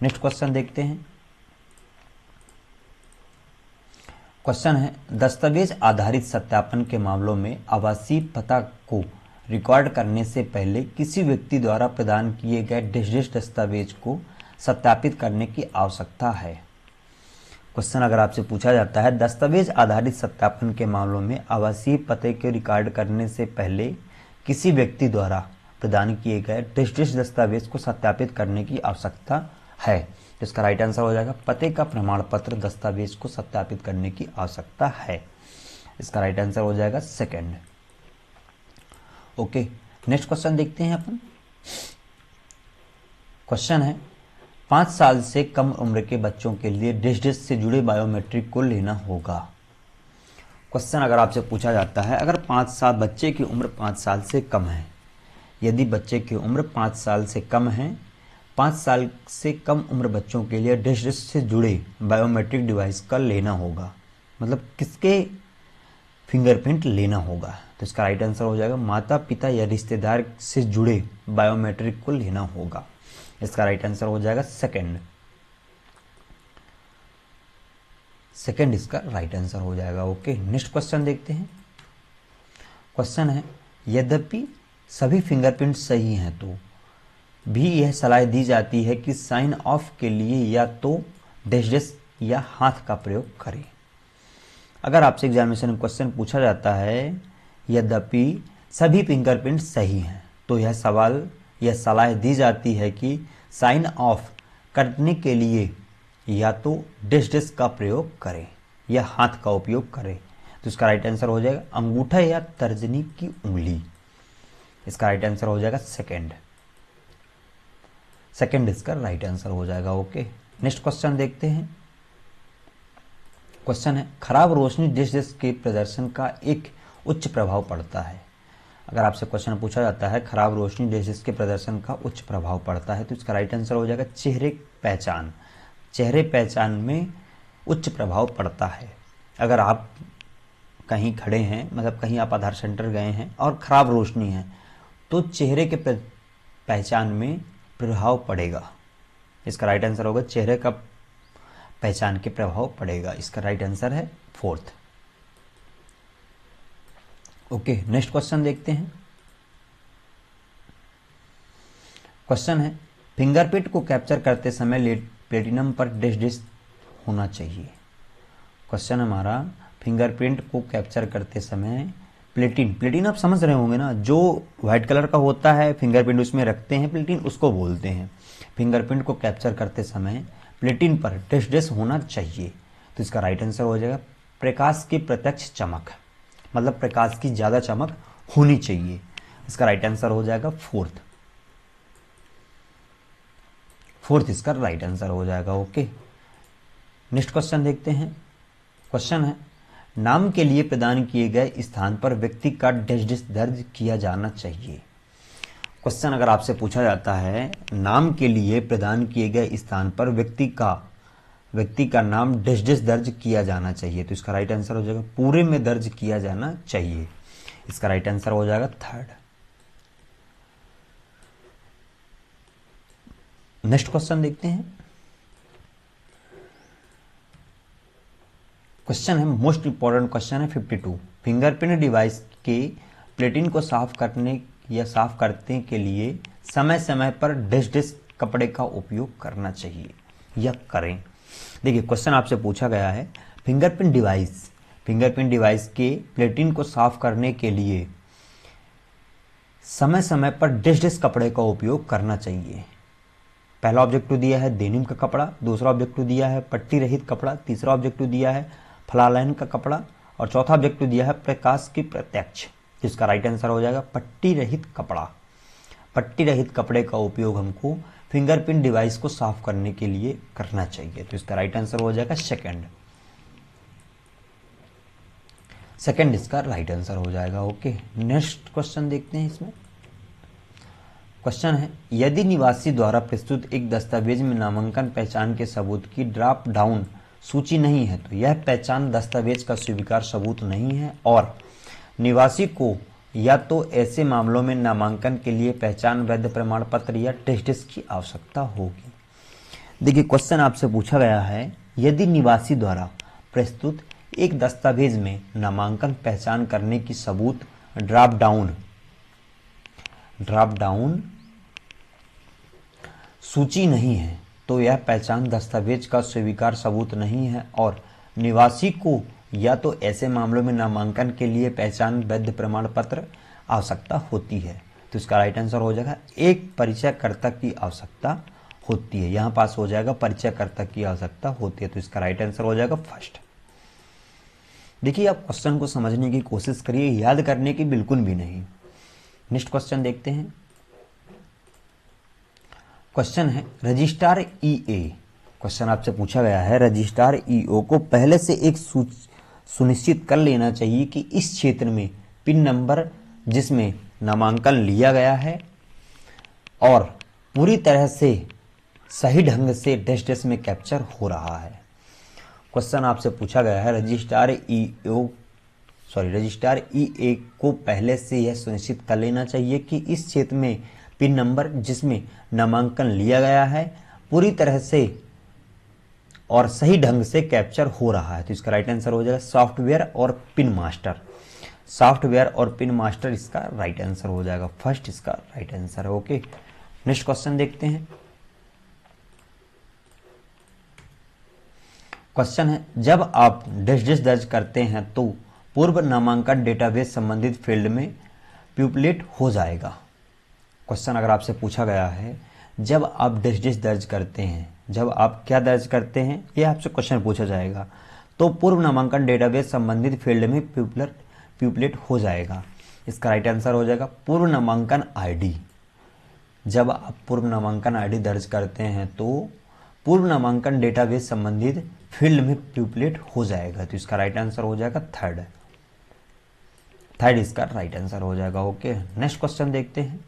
नेक्स्ट क्वेश्चन देखते हैं। क्वेश्चन है दस्तावेज आधारित सत्यापन के मामलों में आवासीय पता को रिकॉर्ड करने से पहले किसी व्यक्ति द्वारा प्रदान किए गए डिजिटल दस्तावेज को सत्यापित करने की आवश्यकता है। क्वेश्चन अगर आपसे पूछा जाता है दस्तावेज आधारित सत्यापन के मामलों में आवासीय पते के रिकॉर्ड करने से पहले किसी व्यक्ति द्वारा प्रदान किए गए डिजिटल दस्तावेज को सत्यापित करने की आवश्यकता है, तो इसका राइट आंसर हो जाएगा पते का प्रमाण पत्र दस्तावेज को सत्यापित करने की आवश्यकता है। इसका राइट आंसर हो जाएगा सेकंड। ओके, नेक्स्ट क्वेश्चन देखते हैं अपन। क्वेश्चन है 5 साल से कम उम्र के बच्चों के लिए डिजिटल से जुड़े बायोमेट्रिक को लेना होगा। क्वेश्चन अगर आपसे पूछा जाता है अगर 5 साल बच्चे की उम्र 5 साल से कम है, यदि बच्चे की उम्र 5 साल से कम है, 5 साल से कम उम्र बच्चों के लिए डिजिटल से जुड़े बायोमेट्रिक डिवाइस का लेना होगा, मतलब किसके फिंगरप्रिंट लेना होगा, तो इसका राइट आंसर हो जाएगा माता पिता या रिश्तेदार से जुड़े बायोमेट्रिक को लेना होगा। इसका राइट आंसर हो जाएगा सेकंड। सेकंड इसका राइट आंसर हो जाएगा। ओके, नेक्स्ट क्वेश्चन देखते हैं। क्वेश्चन है यद्यपि सभी फिंगरप्रिंट सही हैं तो भी यह सलाह दी जाती है कि साइन ऑफ के लिए या तो डिजिटल या हाथ का प्रयोग करें। अगर आपसे एग्जामिनेशन में क्वेश्चन पूछा जाता है यद्यपि सभी फिंगरप्रिंट सही हैं तो यह सलाह दी जाती है कि साइन ऑफ करने के लिए या तो डिजिटल का प्रयोग करें या हाथ का उपयोग करें, तो इसका राइट आंसर हो जाएगा अंगूठा या तर्जनी की उंगली। इसका राइट आंसर हो जाएगा सेकंड। सेकंड इसका राइट आंसर हो जाएगा। ओके, नेक्स्ट क्वेश्चन देखते हैं। क्वेश्चन है खराब रोशनी डिजिटल के प्रदर्शन का एक उच्च प्रभाव पड़ता है। अगर आपसे क्वेश्चन पूछा जाता है खराब रोशनी डिजिटल के प्रदर्शन का उच्च प्रभाव पड़ता है, तो इसका राइट आंसर हो जाएगा चेहरे पहचान। चेहरे पहचान में उच्च प्रभाव पड़ता है। अगर आप कहीं खड़े हैं, मतलब कहीं आप आधार सेंटर गए हैं और खराब रोशनी है, तो चेहरे के पहचान में प्रभाव पड़ेगा। इसका राइट आंसर होगा चेहरे का पहचान के प्रभाव पड़ेगा। इसका राइट आंसर है फोर्थ। ओके, नेक्स्ट क्वेश्चन देखते हैं। क्वेश्चन है फिंगरप्रिंट को कैप्चर करते समय प्लेटिनम पर डिजिटल होना चाहिए। क्वेश्चन हमारा फिंगरप्रिंट को कैप्चर करते समय प्लेटिन आप समझ रहे होंगे ना, जो व्हाइट कलर का होता है फिंगरप्रिंट उसमें रखते हैं प्लेटिन, उसको बोलते हैं। फिंगरप्रिंट को कैप्चर करते समय प्लेटिन पर डिजिटल होना चाहिए, तो इसका राइट आंसर हो जाएगा प्रकाश की प्रत्यक्ष चमक, मतलब प्रकाश की ज़्यादा चमक होनी चाहिए। इसका राइट आंसर हो जाएगा फोर्थ। फोर्थ इसका राइट आंसर हो जाएगा। ओके, नेक्स्ट क्वेश्चन देखते हैं। क्वेश्चन है नाम के लिए प्रदान किए गए स्थान पर व्यक्ति का डिजिटल दर्ज किया जाना चाहिए। क्वेश्चन अगर आपसे पूछा जाता है नाम के लिए प्रदान किए गए स्थान पर व्यक्ति का नाम डिजिटल दर्ज किया जाना चाहिए, तो इसका राइट आंसर हो जाएगा पूरे में दर्ज किया जाना चाहिए। इसका राइट आंसर हो जाएगा थर्ड। नेक्स्ट क्वेश्चन देखते हैं। क्वेश्चन है मोस्ट इंपॉर्टेंट क्वेश्चन है 52। फिंगरप्रिंट डिवाइस के प्लेटिन को साफ करने या साफ करने के लिए समय समय पर डिजिटल कपड़े का उपयोग करना चाहिए या करें। देखिए क्वेश्चन आपसे पूछा गया है फिंगरप्रिंट डिवाइस के प्लेटिन को साफ करने के लिए समय समय पर डिजिटल कपड़े का उपयोग करना चाहिए। पहला ऑब्जेक्टिव दिया है डेनिम का कपड़ा, दूसरा ऑब्जेक्टिव दिया है पट्टी रहित कपड़ा, तीसरा ऑब्जेक्टिव दिया है फ्लालाइन का कपड़ा और चौथा ऑब्जेक्टिव दिया है प्रकाश की प्रत्यक्ष। जिसका राइट आंसर हो जाएगा पट्टी रहित कपड़ा। पट्टी रहित कपड़े का उपयोग हमको फिंगरप्रिंट डिवाइस को साफ करने के लिए करना चाहिए? तो इसका राइट आंसर हो जाएगा सेकंड। सेकंड इसका राइट आंसर हो जाएगा। ओके, नेक्स्ट क्वेश्चन देखते हैं। इसमें क्वेश्चन है, यदि निवासी द्वारा प्रस्तुत एक दस्तावेज में नामांकन पहचान के सबूत की ड्रॉप डाउन सूची नहीं है तो यह पहचान दस्तावेज का स्वीकार सबूत नहीं है और निवासी को या तो ऐसे मामलों में नामांकन के लिए पहचान वैध प्रमाण पत्र या टेस्ट की आवश्यकता होगी। देखिए, क्वेश्चन आपसे पूछा गया है, यदि निवासी द्वारा प्रस्तुत एक दस्तावेज में नामांकन पहचान करने की सबूत ड्रॉप डाउन सूची नहीं है तो यह पहचान दस्तावेज का स्वीकार सबूत नहीं है और निवासी को या तो ऐसे मामलों में नामांकन के लिए पहचान वैध प्रमाण पत्र आवश्यकता होती है। तो इसका राइट आंसर हो जाएगा एक परिचयकर्ता की आवश्यकता होती है। यहां पास हो जाएगा परिचयकर्ता की आवश्यकता होती है। तो इसका राइट आंसर हो जाएगा फर्स्ट। देखिए, आप क्वेश्चन को समझने की कोशिश करिए, याद करने की बिल्कुल भी नहीं। नेक्स्ट क्वेश्चन देखते हैं। क्वेश्चन है, रजिस्ट्रार ईए, क्वेश्चन आपसे पूछा गया है, रजिस्ट्रार ईओ को पहले से एक सुनिश्चित कर लेना चाहिए कि इस क्षेत्र में पिन नंबर जिसमें नामांकन लिया गया है और पूरी तरह से सही ढंग से डैश डैश में कैप्चर हो रहा है। क्वेश्चन आपसे पूछा गया है, रजिस्ट्रार ईए को पहले से यह सुनिश्चित कर लेना चाहिए कि इस क्षेत्र में पिन नंबर जिसमें नामांकन लिया गया है पूरी तरह से और सही ढंग से कैप्चर हो रहा है। तो इसका राइट आंसर हो जाएगा सॉफ्टवेयर और पिन मास्टर। सॉफ्टवेयर और पिन मास्टर इसका राइट आंसर हो जाएगा। फर्स्ट इसका राइट आंसर है। ओके, नेक्स्ट क्वेश्चन देखते हैं। क्वेश्चन है, जब आप डैश डैश दर्ज करते हैं तो पूर्व नामांकन डेटाबेस संबंधित फील्ड में प्यूपलेट हो जाएगा। क्वेश्चन अगर आपसे पूछा गया है, जब आप डैश डैश दर्ज करते हैं, जब आप क्या दर्ज करते हैं, ये आपसे क्वेश्चन पूछा जाएगा, तो पूर्व नामांकन डेटाबेस संबंधित फील्ड में प्यूपलेट हो जाएगा। इसका राइट आंसर हो जाएगा पूर्व नामांकन आईडी। जब आप पूर्व नामांकन आईडी दर्ज करते हैं तो पूर्व नामांकन डेटाबेस संबंधित फील्ड में प्यूपलेट हो जाएगा। तो इसका राइट आंसर हो जाएगा थर्ड इसका राइट आंसर हो जाएगा। ओके, नेक्स्ट क्वेश्चन देखते हैं।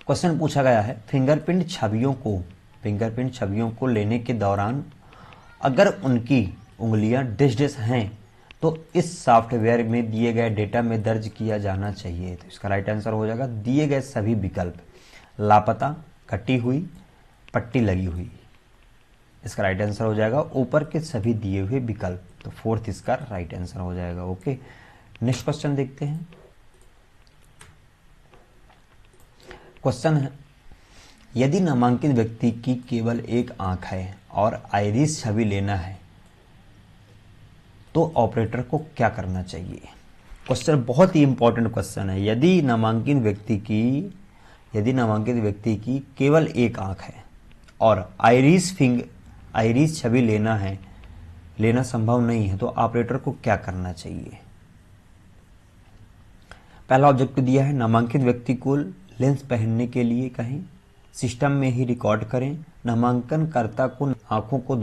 क्वेश्चन पूछा गया है, फिंगरप्रिंट छवियों को लेने के दौरान अगर उनकी उंगलियां डैश डैश हैं तो इस सॉफ्टवेयर में दिए गए डेटा में दर्ज किया जाना चाहिए। तो इसका राइट आंसर हो जाएगा दिए गए सभी विकल्प, लापता, कटी हुई, पट्टी लगी हुई। इसका राइट आंसर हो जाएगा ऊपर के सभी दिए हुए विकल्प। तो फोर्थ इसका राइट आंसर हो जाएगा। ओके, नेक्स्ट क्वेश्चन देखते हैं। क्वेश्चन है, यदि नामांकित व्यक्ति की केवल एक आंख है और आइरिस छवि लेना है तो ऑपरेटर को क्या करना चाहिए? क्वेश्चन बहुत ही इंपॉर्टेंट क्वेश्चन है। यदि नामांकित व्यक्ति की केवल एक आंख है और आइरिस छवि लेना संभव नहीं है तो ऑपरेटर को क्या करना चाहिए? पहला ऑब्जेक्टिव दिया है, नामांकित व्यक्ति को लेंस पहनने के लिए कहें, सिस्टम में ही रिकॉर्ड करें, नामांकनकर्ता को आंखों को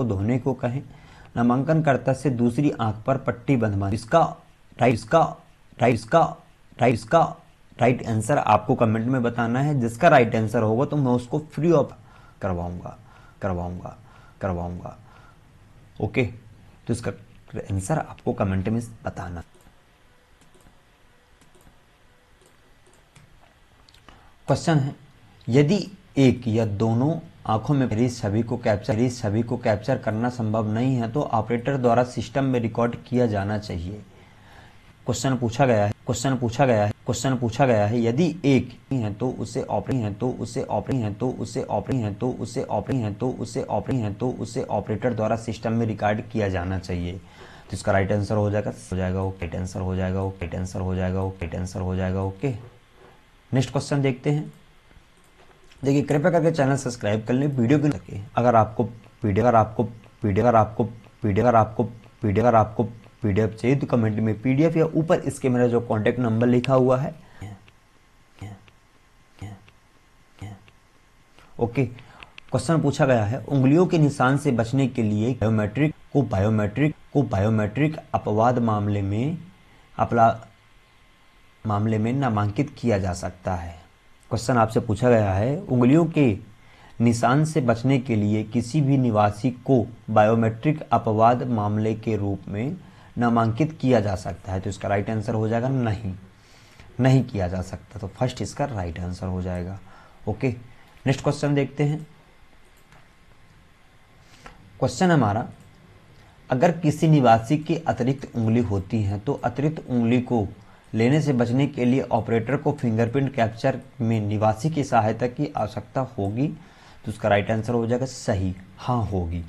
धोने को कहें, नामांकनकर्ता से दूसरी आंख पर पट्टी बंधवाएं। इसका राइट आंसर आपको कमेंट में बताना है। जिसका राइट आंसर होगा तो मैं उसको फ्री ऑफ करवाऊंगा। ओके, तो इसका आंसर आपको कमेंट में बताना। क्वेश्चन है, यदि एक या दोनों आंखों में इस छवि को कैप्चर करना संभव नहीं है तो ऑपरेटर द्वारा सिस्टम में रिकॉर्ड किया जाना चाहिए। क्वेश्चन पूछा गया है, यदि एक है तो उसे ऑपरेटर द्वारा सिस्टम में रिकॉर्ड किया जाना चाहिए। तो इसका राइट आंसर हो जाएगा ओके। नेक्स्ट क्वेश्चन देखते हैं। देखिए, कृपया करके चैनल सब्सक्राइब कर लें, वीडियो को लगे। अगर आपको पीडीएफ चाहिए तो कमेंट में पीडीएफ या ऊपर इसके मेरा जो कॉन्टैक्ट नंबर लिखा हुआ है ओके, क्वेश्चन पूछा गया है उंगलियों के निशान से बचने के लिए बायोमेट्रिक अपवाद मामले में नामांकित किया जा सकता है। क्वेश्चन आपसे पूछा गया है उंगलियों के निशान से बचने के लिए किसी भी निवासी को बायोमेट्रिक अपवाद मामले के रूप में नामांकित किया जा सकता है, तो इसका राइट आंसर हो जाएगा नहीं किया जा सकता, तो फर्स्ट इसका राइट आंसर हो जाएगा। ओके, नेक्स्ट क्वेश्चन देखते हैं। क्वेश्चन हमारा, अगर किसी निवासी की अतिरिक्त उंगली होती है तो अतिरिक्त उंगली को लेने से बचने के लिए ऑपरेटर को फिंगरप्रिंट कैप्चर में निवासी की सहायता की आवश्यकता होगी, तो उसका राइट आंसर हो जाएगा सही, हाँ होगी।